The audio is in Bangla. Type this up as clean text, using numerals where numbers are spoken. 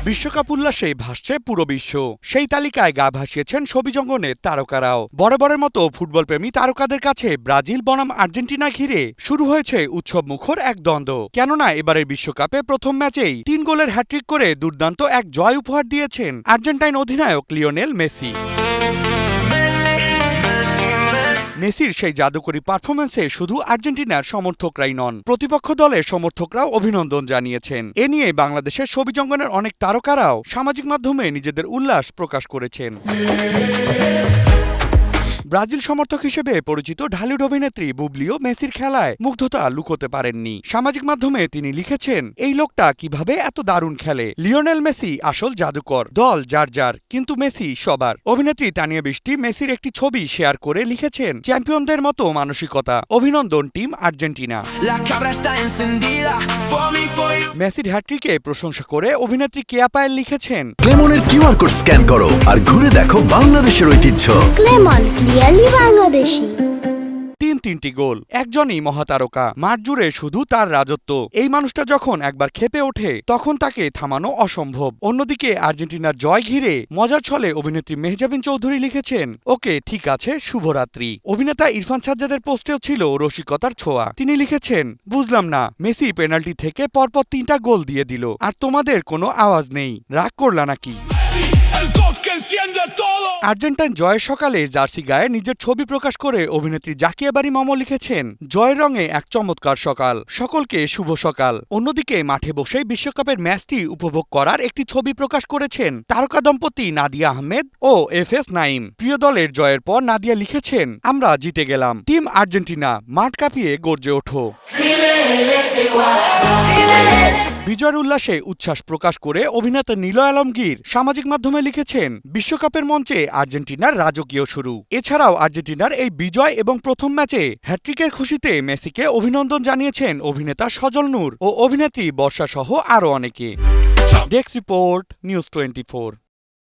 বিশ্বকাপ উল্লাসে ভাসছে পুরো বিশ্ব। সেই তালিকায় গা ভাসিয়েছেন ছবিজঙ্গনের তারকারাও। বরাবরের মতো ফুটবল প্রেমী তারকাদের কাছে ব্রাজিল বনাম আর্জেন্টিনা ঘিরে শুরু হয়েছে উৎসব মুখর এক দ্বন্দ্ব। কেননা এবারের বিশ্বকাপে প্রথম ম্যাচেই ৩ গোলের হ্যাট্রিক করে দুর্দান্ত এক জয় উপহার দিয়েছেন আর্জেন্টাইন অধিনায়ক লিওনেল মেসি। মেসির সেই জাদুকরী পারফরম্যান্সে শুধু আর্জেন্টিনার সমর্থকরাই নন, প্রতিপক্ষ দলের সমর্থকরাও অভিনন্দন জানিয়েছেন। এ নিয়ে বাংলাদেশের ছবিজঙ্গনের অনেক তারকারাও সামাজিক মাধ্যমে নিজেদের উল্লাস প্রকাশ করেছেন। ব্রাজিল সমর্থক হিসেবে পরিচিত ঢালিউড অভিনেত্রী বুবলিও মেসির খেলায় মুগ্ধতা লুকোতে পারেননি। সামাজিক মাধ্যমে তিনি লিখেছেন, এই লোকটা কিভাবে এত দারুণ খেলে। লিওনেল মেসি আসল জাদুকর, দল যার যার, কিন্তু মেসি সবার। অভিনেত্রী তানিয়া বৃষ্টি মেসির একটি ছবি শেয়ার করে লিখেছেন, চ্যাম্পিয়নদের মতো মানসিকতা, অভিনন্দন টিম আর্জেন্টিনা। মেসির হ্যাট্রিকে প্রশংসা করে অভিনেত্রী কেয়া পায়েল লিখেছেন, ক্লেমনের কিউআর কোড স্ক্যান করো আর ঘুরে দেখো বাংলাদেশের ঐতিহ্য। ক্লেমন ক্লিয়ারলি বাংলাদেশি। তিনটি গোল, একজনই মহাতারকা, মাঠ জুড়ে শুধু তার রাজত্ব। এই মানুষটা যখন একবার ক্ষেপে ওঠে তখন তাকে থামানো অসম্ভব। অন্যদিকে আর্জেন্টিনার জয় ঘিরে মজার ছলে অভিনেত্রী মেহজাবিন চৌধুরী লিখেছেন, ওকে ঠিক আছে, শুভরাত্রি। অভিনেতা ইরফান সাজ্জাদের পোস্টেও ছিল রসিকতার ছোঁয়া। তিনি লিখেছেন, বুঝলাম না, মেসি পেনাল্টি থেকে পরপর 3টা গোল দিয়ে দিল, আর তোমাদের কোনো আওয়াজ নেই, রাগ করলা নাকি? আর্জেন্টাইন জয়ের সকালে জার্সি গায়ে নিজের ছবি প্রকাশ করে অভিনেত্রী জাকিয়া বারি মম লিখেছেন, জয়ের রঙে এক চমৎকার সকাল, সকলকে শুভ সকাল। অন্যদিকে মাঠে বসেই বিশ্বকাপের ম্যাচটি উপভোগ করার একটি ছবি প্রকাশ করেছেন তারকা দম্পতি নাদিয়া আহমেদ ও এফএস নাইম। প্রিয় দলের জয়ের পর নাদিয়া লিখেছেন, আমরা জিতে গেলাম, টিম আর্জেন্টিনা মাঠ কাঁপিয়ে গর্জে ওঠো। বিজয়ের উল্লাসে উচ্ছ্বাস প্রকাশ করে অভিনেতা নিলয় আলমগীর সামাজিক মাধ্যমে লিখেছেন, বিশ্বকাপের মঞ্চে আর্জেন্টিনার রাজকীয় শুরু। এছাড়াও আর্জেন্টিনার এই বিজয় এবং প্রথম ম্যাচে হ্যাট্রিকের খুশিতে মেসিকে অভিনন্দন জানিয়েছেন অভিনেতা সজল নূর ও অভিনেত্রী বর্ষা সহ আরও অনেকে। Desk report, news 24।